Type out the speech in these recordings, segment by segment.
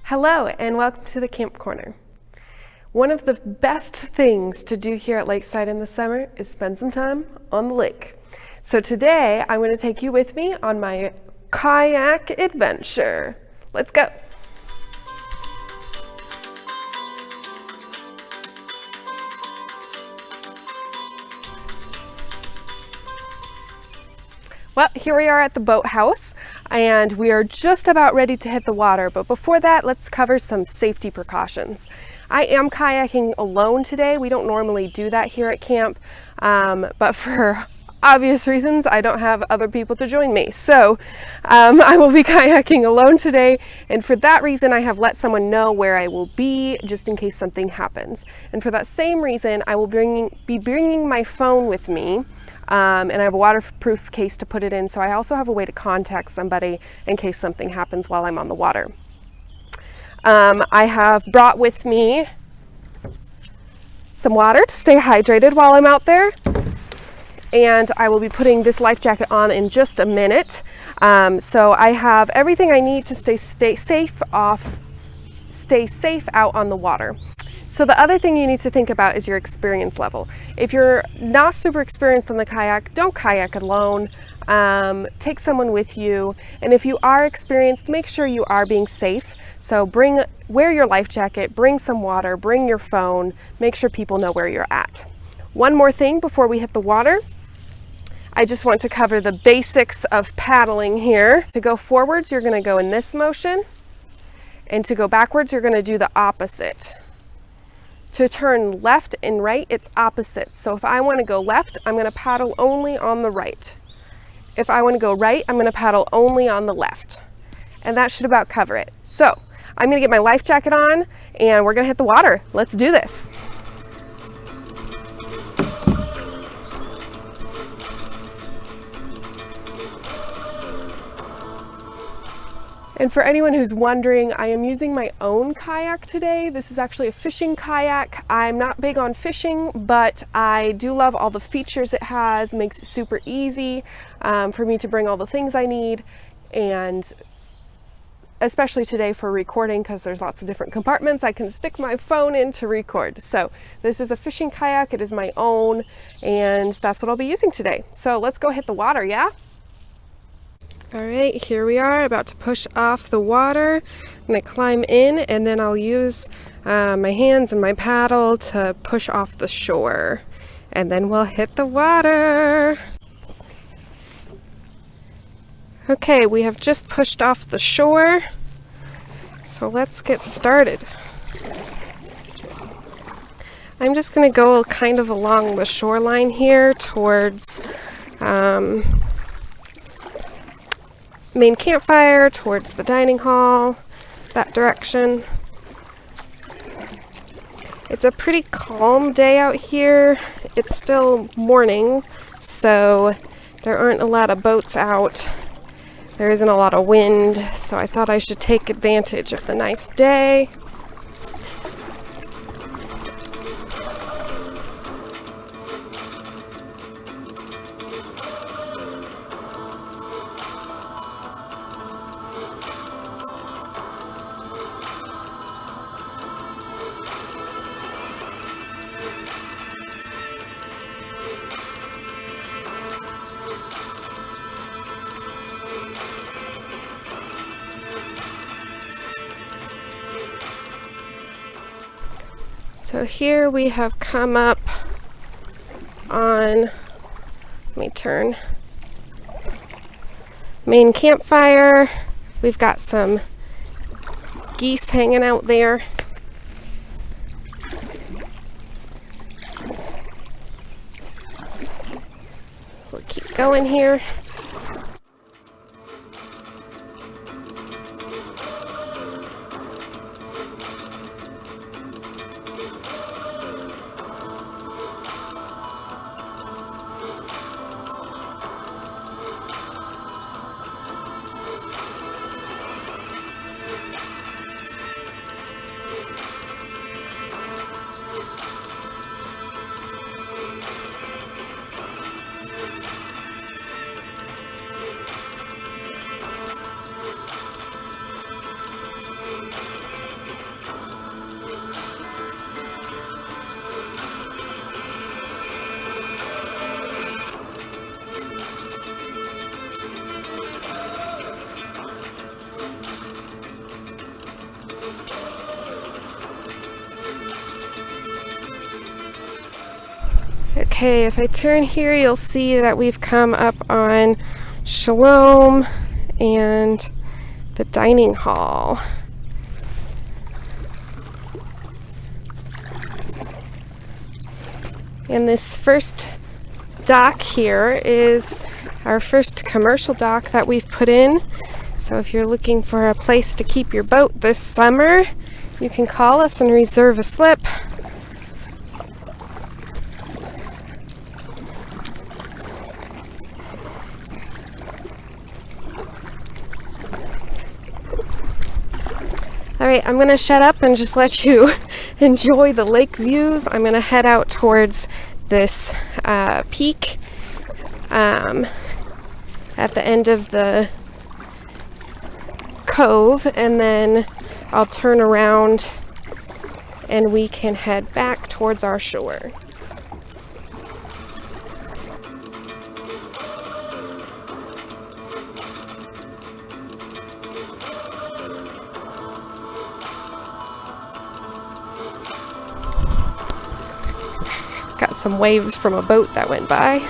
Hello and welcome to the Camp Corner. One of the best things to do here at Lakeside in the summer is spend some time on the lake. So today I'm going to take you with me on my kayak adventure. Let's go. Well, here we are at the boathouse and we are just about ready to hit the water, but before that, let's cover some safety precautions. I am kayaking alone today. We don't normally do that here at camp, but for obvious reasons, I don't have other people to join me. So I will be kayaking alone today, and for that reason, I have let someone know where I will be just in case something happens. And for that same reason, I will be bringing my phone with me. And I have a waterproof case to put it in, so I also have a way to contact somebody in case something happens while I'm on the water. I have brought with me some water to stay hydrated while I'm out there, and I will be putting this life jacket on in just a minute. So I have everything I need to stay safe out on the water. So the other thing you need to think about is your experience level. If you're not super experienced on the kayak, don't kayak alone. Take someone with you. And if you are experienced, make sure you are being safe. So wear your life jacket, bring some water, bring your phone, make sure people know where you're at. One more thing before we hit the water. I just want to cover the basics of paddling here. To go forwards, you're gonna go in this motion. And to go backwards, you're gonna do the opposite. To turn left and right, it's opposite. So if I want to go left, I'm going to paddle only on the right. If I want to go right, I'm going to paddle only on the left. And that should about cover it. So I'm going to get my life jacket on and we're going to hit the water. Let's do this. And for anyone who's wondering, I am using my own kayak today. This is actually a fishing kayak. I'm not big on fishing, but I do love all the features it has. Makes it super easy for me to bring all the things I need, and especially today for recording, because there's lots of different compartments I can stick my phone in to record. So this is a fishing kayak. It is my own, and that's what I'll be using today. So let's go hit the water, yeah? All right, here we are about to push off the water. I'm gonna climb in and then I'll use my hands and my paddle to push off the shore. And then we'll hit the water. Okay, we have just pushed off the shore. So let's get started. I'm just gonna go kind of along the shoreline here towards main campfire, towards the dining hall, that direction. It's a pretty calm day out here. It's still morning, so there aren't a lot of boats out. There isn't a lot of wind, so I thought I should take advantage of the nice day. So here we have come up on, let me turn, main campfire. We've got some geese hanging out there. We'll keep going here. Okay, if I turn here, you'll see that we've come up on Shalom and the dining hall. And this first dock here is our first commercial dock that we've put in. So if you're looking for a place to keep your boat this summer, you can call us and reserve a slip. Alright, I'm going to shut up and just let you enjoy the lake views. I'm going to head out towards this peak at the end of the cove, and then I'll turn around and we can head back towards our shore. Got some waves from a boat that went by.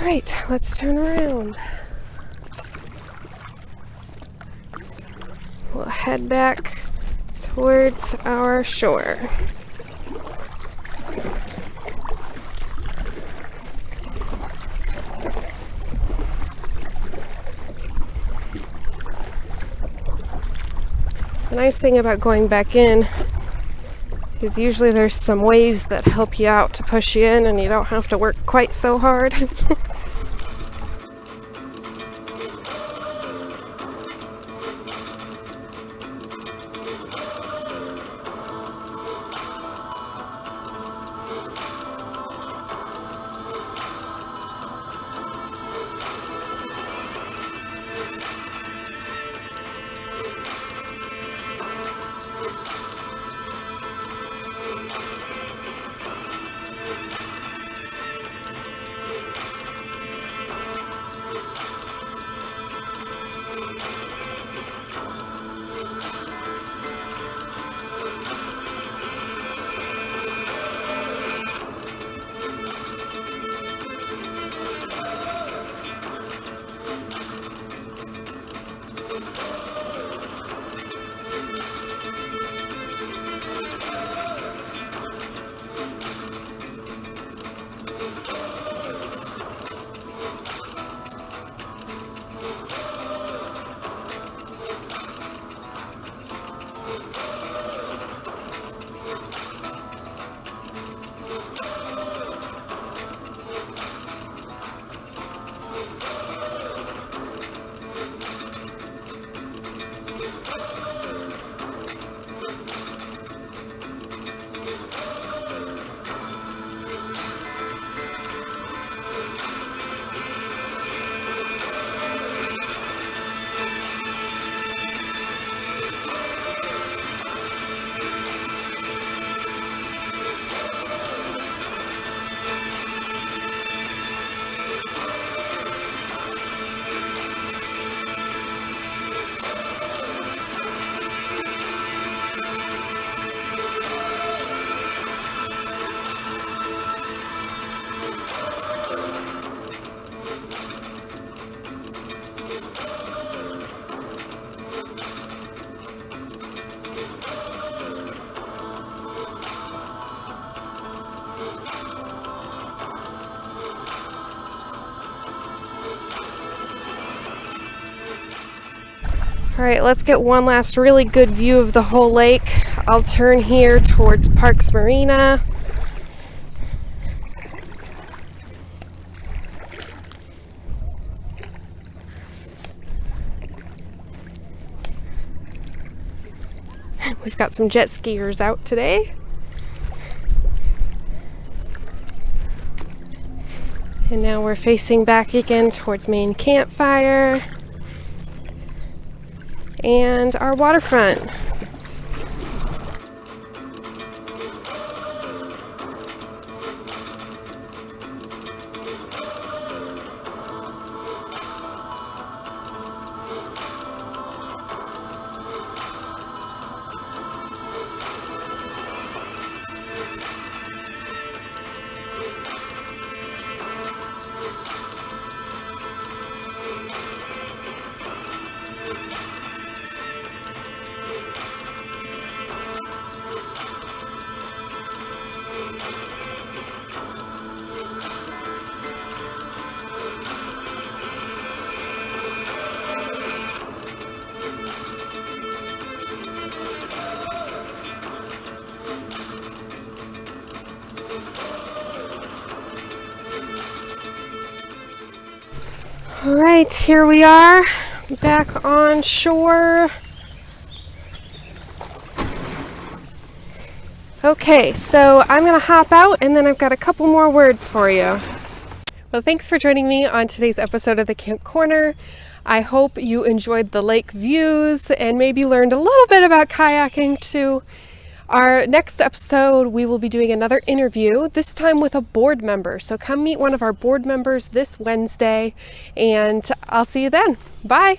All right, let's turn around. We'll head back towards our shore. The nice thing about going back in is usually there's some waves that help you out to push you in, and you don't have to work quite so hard. All right, let's get one last really good view of the whole lake. I'll turn here towards Parks Marina. We've got some jet skiers out today. And now we're facing back again towards main campfire and our waterfront. All right, here we are back on shore. Okay, so I'm gonna hop out and then I've got a couple more words for you. Well, thanks for joining me on today's episode of the Camp Corner. I hope you enjoyed the lake views and maybe learned a little bit about kayaking too. Our next episode, we will be doing another interview, this time with a board member. So come meet one of our board members this Wednesday, and I'll see you then. Bye.